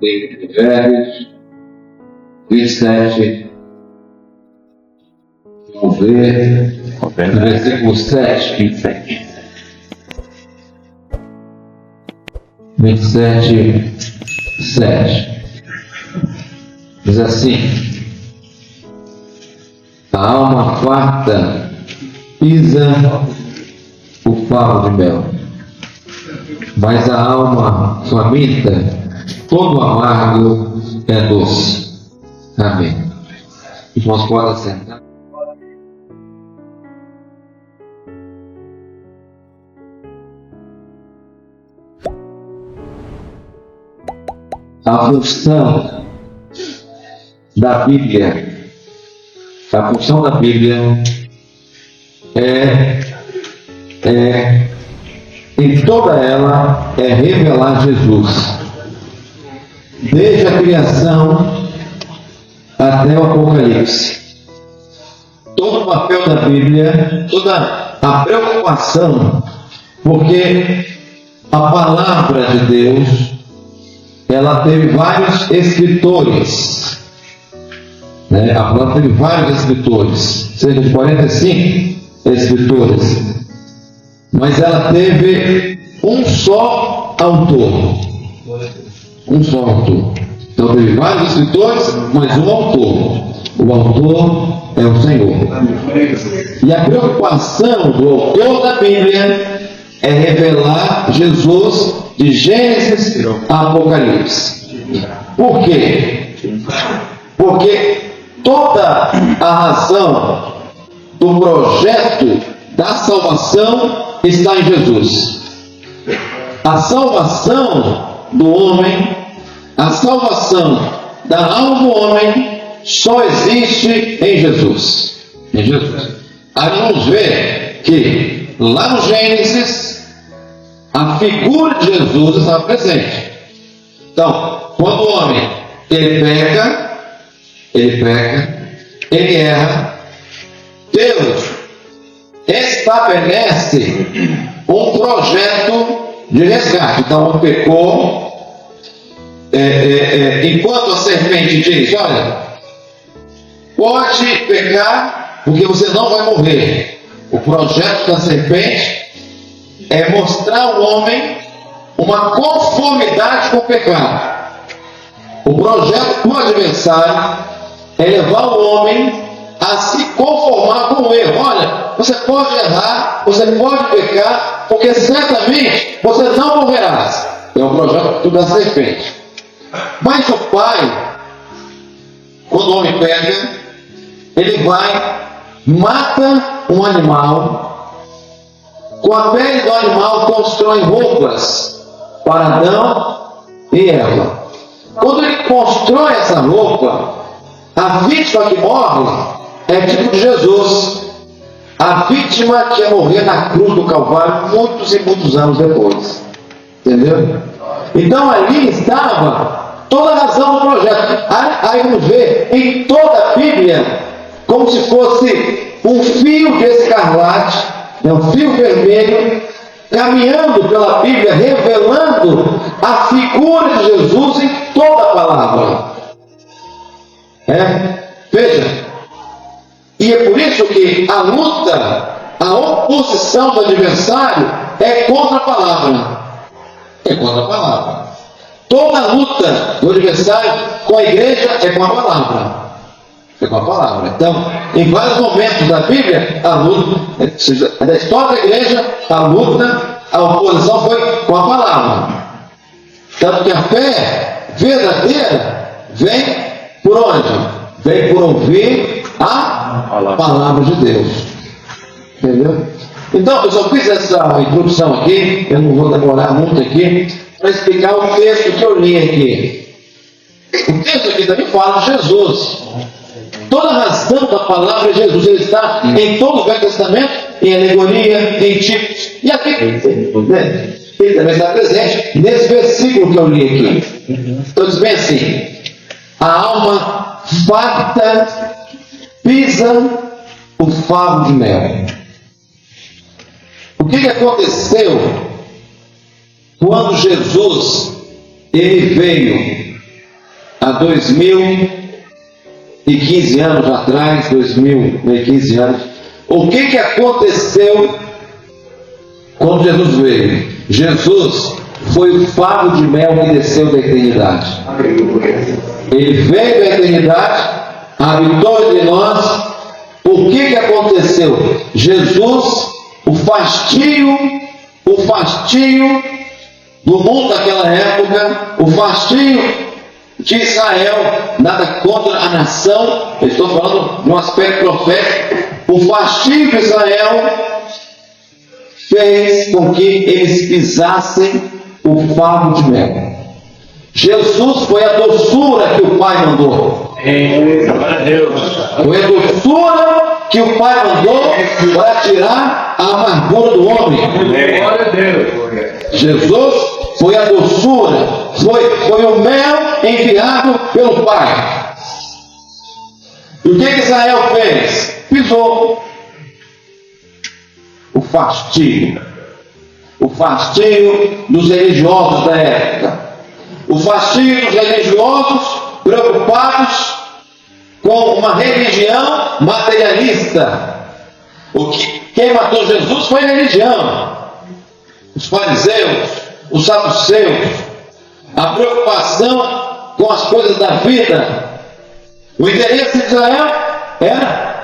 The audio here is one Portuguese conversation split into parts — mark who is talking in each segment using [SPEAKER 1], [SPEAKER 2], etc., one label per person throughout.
[SPEAKER 1] livro de Provérbios 27. Vamos ver no versículo 7. 27, 7. Diz assim: a alma farta pisa o favo de mel, mas a alma faminta, todo amargo é doce. Amém. Irmãos, podem sentar. A função da Bíblia, em toda ela, é revelar Jesus, desde a criação até o Apocalipse. Todo o papel da Bíblia, toda a preocupação, porque a palavra de Deus, ela teve vários escritores, né? A palavra teve vários escritores, cerca de 45 escritores, mas ela teve um só autor. Então teve vários escritores, mas um autor. O autor é o Senhor. E a preocupação do autor da Bíblia é revelar Jesus de Gênesis a Apocalipse. Por quê? Porque toda a razão do projeto da salvação está em Jesus. A salvação do homem, a salvação da alma do homem, só existe em Jesus. Em Jesus. Aí vamos ver que lá no Gênesis, a figura de Jesus está presente. Então, quando o homem ele peca, ele erra, Deus estabelece um projeto de resgate. Então, o homem pecou, enquanto a serpente diz: olha, pode pecar, porque você não vai morrer. O projeto da serpente é mostrar ao homem uma conformidade com o pecado. O projeto do adversário é levar o homem a se conformar com o erro. Olha, você pode errar, você pode pecar, porque certamente você não morrerás. É o projeto da serpente. Mas o pai, quando o homem pega, ele vai, mata um animal, com a pele do animal constrói roupas para Adão e Eva. Quando ele constrói essa roupa, a vítima que morre é tipo de Jesus, a vítima que ia morrer na cruz do Calvário muitos e muitos anos depois. Entendeu? Então ali estava toda a razão do projeto. Aí vamos ver em toda a Bíblia, como se fosse um fio de escarlate, um fio vermelho, caminhando pela Bíblia, revelando a figura de Jesus em toda a palavra. Veja, e é por isso que a luta, a oposição do adversário é contra a palavra. É contra a palavra. Toda a luta do adversário com a igreja é com a palavra. É com a palavra. Então, em vários momentos da Bíblia, a luta, da história da igreja, a luta, a oposição foi com a palavra. Tanto que a fé verdadeira vem por onde? Vem por ouvir a palavra de Deus. Entendeu? Então, eu só fiz essa introdução aqui, eu não vou demorar muito aqui, para explicar o texto que eu li aqui. O texto aqui também fala de Jesus. Toda a razão da palavra de Jesus, ele está em todo o Velho Testamento, em alegoria, em tipos. E aqui, né, ele também está presente nesse versículo que eu li aqui. Então diz bem assim: a alma farta pisa o favo de mel. O que aconteceu quando Jesus ele veio 2015 anos atrás, 2015 anos, o que aconteceu quando Jesus veio? Jesus foi o favo de mel que desceu da eternidade. Ele veio da eternidade, habitou entre nós. O que aconteceu? Jesus, o fastio do mundo daquela época, o fastio de Israel, nada contra a nação, eu estou falando de um aspecto profético, o fastio de Israel fez com que eles pisassem o favo de mel. Jesus foi a doçura que o Pai mandou. Foi a doçura que o Pai mandou para tirar a amargura do homem. Jesus foi a doçura, foi o mel enviado pelo Pai. E o que Israel fez? Pisou. O fastio dos religiosos da época, o fastio dos religiosos preocupados com uma religião materialista. Quem matou Jesus foi a religião, os fariseus, os saduceus, a preocupação com as coisas da vida. O interesse de Israel era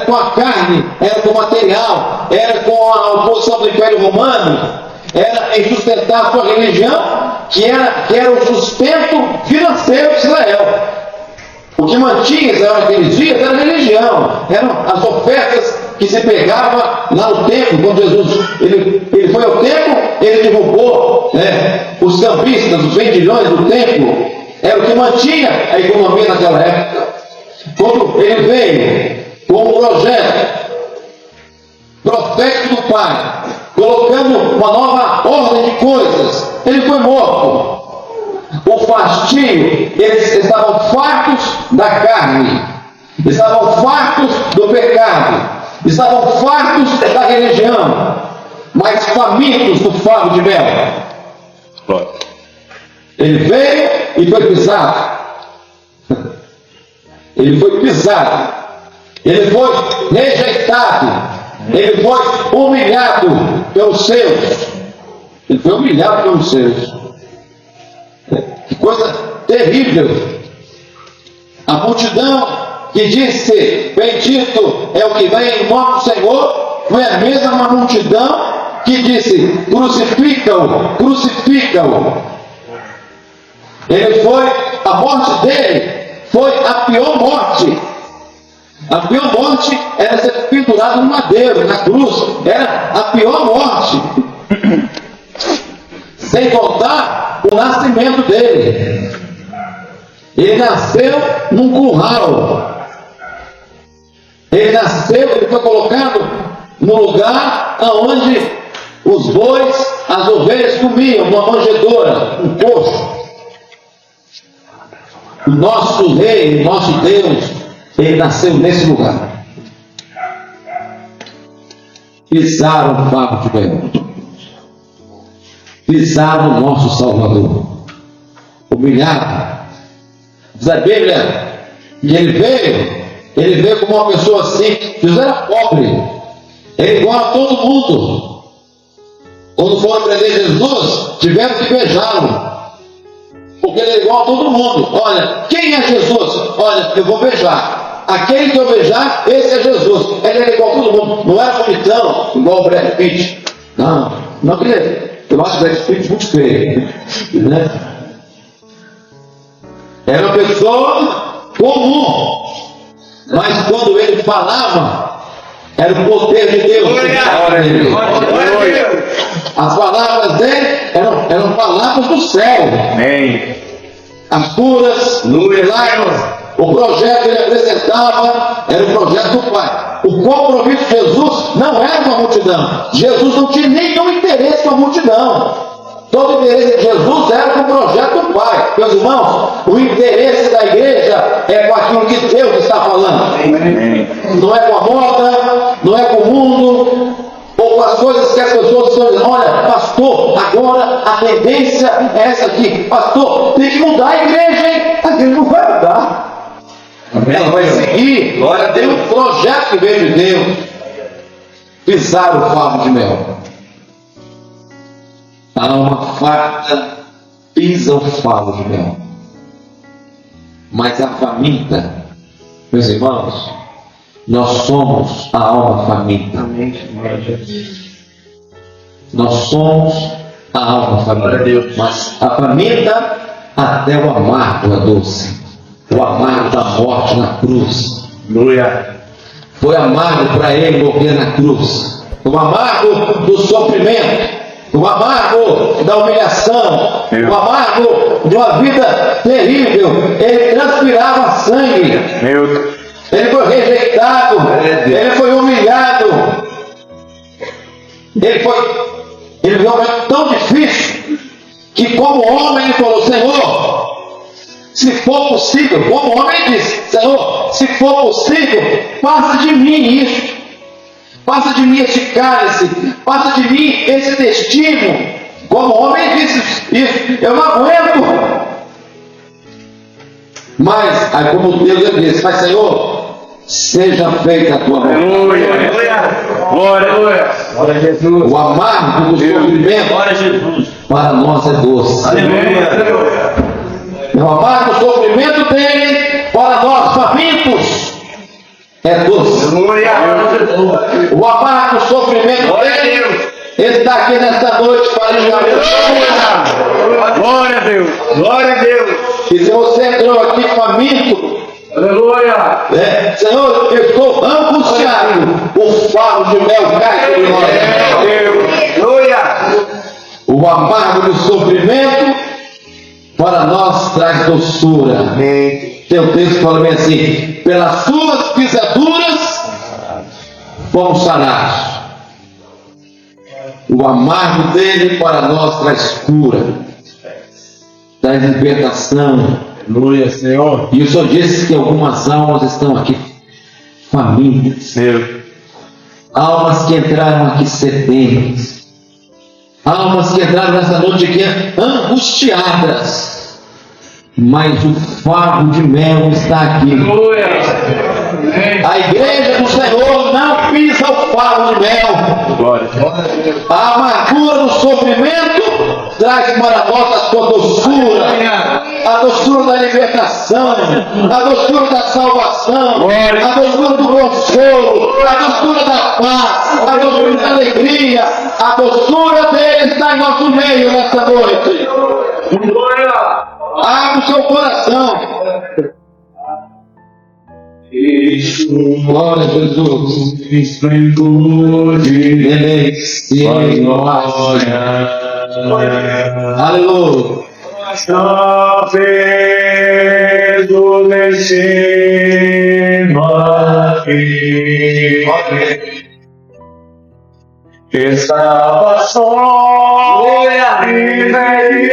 [SPEAKER 1] com a carne, era com o material, era com a oposição do Império Romano, era em sustentar a sua religião, que era o sustento financeiro de Israel. O que mantinha Israel naqueles dias era a religião, eram as ofertas que se pegava lá no templo. Quando Jesus ele foi ao templo, ele derrubou os cambistas, os vendilhões do templo. Era o que mantinha a economia naquela época. Quando ele veio com um projeto profético do Pai, colocando uma nova ordem de coisas, ele foi morto. O fastio, eles estavam fartos da carne, estavam fartos do pecado, estavam fartos da religião, mas famintos do favo de mel. Ele veio e foi pisado. Ele foi pisado, ele foi rejeitado, ele foi humilhado pelos seus. Ele foi humilhado pelos seus. Que coisa terrível. A multidão que disse: bendito é o que vem em nome do Senhor, foi a mesma multidão que disse: crucifica-o, crucifica-o. Ele foi, a morte dele foi a pior morte. A pior morte era ser pendurado no madeiro, na cruz. Era a pior morte. Sem contar o nascimento dele. Ele nasceu num curral. Ele foi colocado no lugar onde os bois, as ovelhas comiam, numa manjedoura, um coxo. O nosso rei, o nosso Deus, ele nasceu nesse lugar. Pisaram o favo de mel. Pisaram o nosso Salvador. Humilhado. Diz a Bíblia que ele veio como uma pessoa assim. Jesus era pobre. Ele igual a todo mundo. Quando foram prender Jesus, tiveram que beijá-lo. Porque ele é igual a todo mundo. Olha, quem é Jesus? Olha, eu vou beijar. Aquele que eu beijar, esse é Jesus. Ele é igual a todo mundo. Não era bonitão, igual o Brad Pitt. Não queria. Eu acho o Brad Pitt muito feio. Né? Era uma pessoa comum. Mas quando ele falava, era o poder de Deus. As palavras dele eram palavras do céu. Amém. As curas, milagres, o projeto que ele apresentava era o projeto do Pai. O compromisso de Jesus não era com a multidão. Jesus não tinha nenhum interesse com a multidão. Todo o interesse de Jesus era com o projeto do Pai. Meus irmãos, o interesse da igreja é com aquilo que Deus está falando. Amém. Não é com a moda, não é com o mundo, ou com as coisas que as pessoas estão dizendo. Olha, pastor, agora a tendência é essa aqui. Pastor, tem que mudar a igreja, hein? A igreja não Ela vai seguir o projeto que veio de Deus. Pisar o favo de mel. A alma farta pisa o favo de mel. Mas a faminta, meus irmãos, nós somos a alma faminta. Nós somos a alma faminta. Mas a faminta, até o amargo é doce. O amargo da morte na cruz. Foi amargo para ele morrer na cruz. O amargo do sofrimento. O amargo da humilhação. O amargo de uma vida terrível. Ele transpirava sangue. Ele foi rejeitado. Ele foi humilhado. Ele viu um momento tão difícil que, como homem, ele falou: Senhor, se for possível, como homem, ele disse: Senhor, se for possível, passa de mim isso, passa de mim esse cálice, passa de mim esse destino. Como homem, ele disse isso: eu não aguento. Mas, aí como Deus, ele disse: mas Senhor, seja feita a tua vontade.
[SPEAKER 2] Glória a Jesus.
[SPEAKER 1] O amargo do sofrimento para nós é doce. O amargo do sofrimento dele para nós famintos é doce. O amargo do sofrimento dele, ele está aqui nesta noite para nos dar.
[SPEAKER 2] Glória a Deus. Glória a Deus.
[SPEAKER 1] E se você entrou aqui faminto,
[SPEAKER 2] Aleluia.
[SPEAKER 1] Senhor, eu estou angustiado. O favo de mel cai sobre nós.
[SPEAKER 2] Aleluia.
[SPEAKER 1] O amargo do sofrimento para nós traz doçura. Teu texto fala bem assim: pelas suas pisaduras fomos sanados. O amargo dele para nós traz cura, traz libertação.
[SPEAKER 2] Aleluia, Senhor.
[SPEAKER 1] E o Senhor disse que algumas almas estão aqui famintas. Almas que entraram aqui sedentas. Almas que entraram nessa noite aqui angustiadas. Mas o favo de mel está aqui.
[SPEAKER 2] Aleluia.
[SPEAKER 1] A igreja do Senhor não pisa o favo de mel.
[SPEAKER 2] Glória.
[SPEAKER 1] A amargura do sofrimento traz para nós a sua doçura. A doçura da libertação, a doçura da salvação, a doçura do consolo, a doçura da paz, a doçura da alegria. A doçura dele está em nosso meio nessa noite. Abra o seu coração. Glória a Jesus. Aleluia.
[SPEAKER 2] Estava só e veio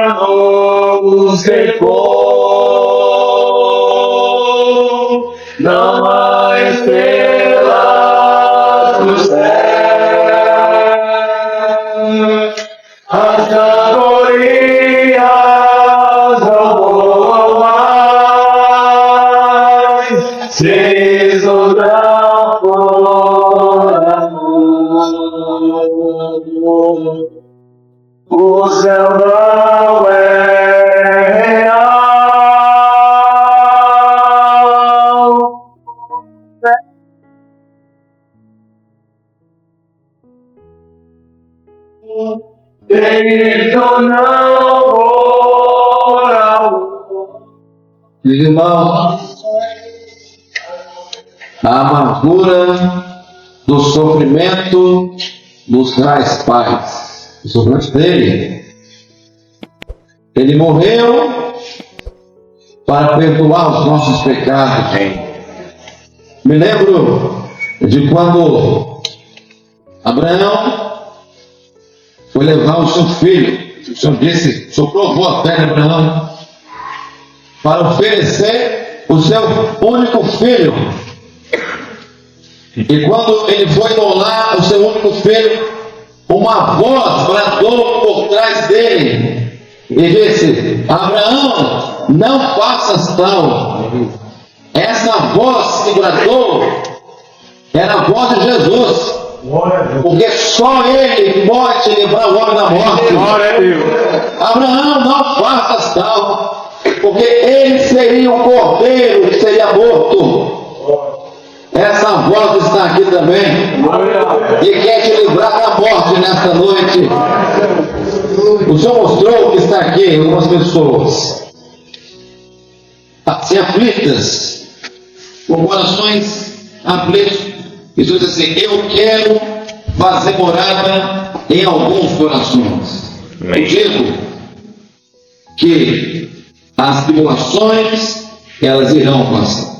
[SPEAKER 2] Oceanos secou, não há estrelas no céu, as andorinhas não voam mais, se soltam por amor. O céu não é real. Cristo não moral.
[SPEAKER 1] Irmãos, a amargura do sofrimento nos traz paz. O sofrimento dele, ele morreu para perdoar os nossos pecados. Me lembro de quando Abraão foi levar o seu filho. O Senhor disse, soprou a fé de Abraão para oferecer o seu único filho. E quando ele foi imolar o seu único filho, uma voz bradou por trás dele e disse: Abraão, não faças tal. Essa voz que bradou era a voz de Jesus, porque só ele pode livrar o homem da morte. Abraão, não faças tal, porque ele seria o cordeiro que seria morto. Essa voz está aqui também e quer te livrar da morte nesta noite. O Senhor mostrou que está aqui algumas pessoas assim aflitas, com corações aflitos. E Deus diz assim: eu quero fazer morada em alguns corações. Eu digo que as tribulações elas irão passar.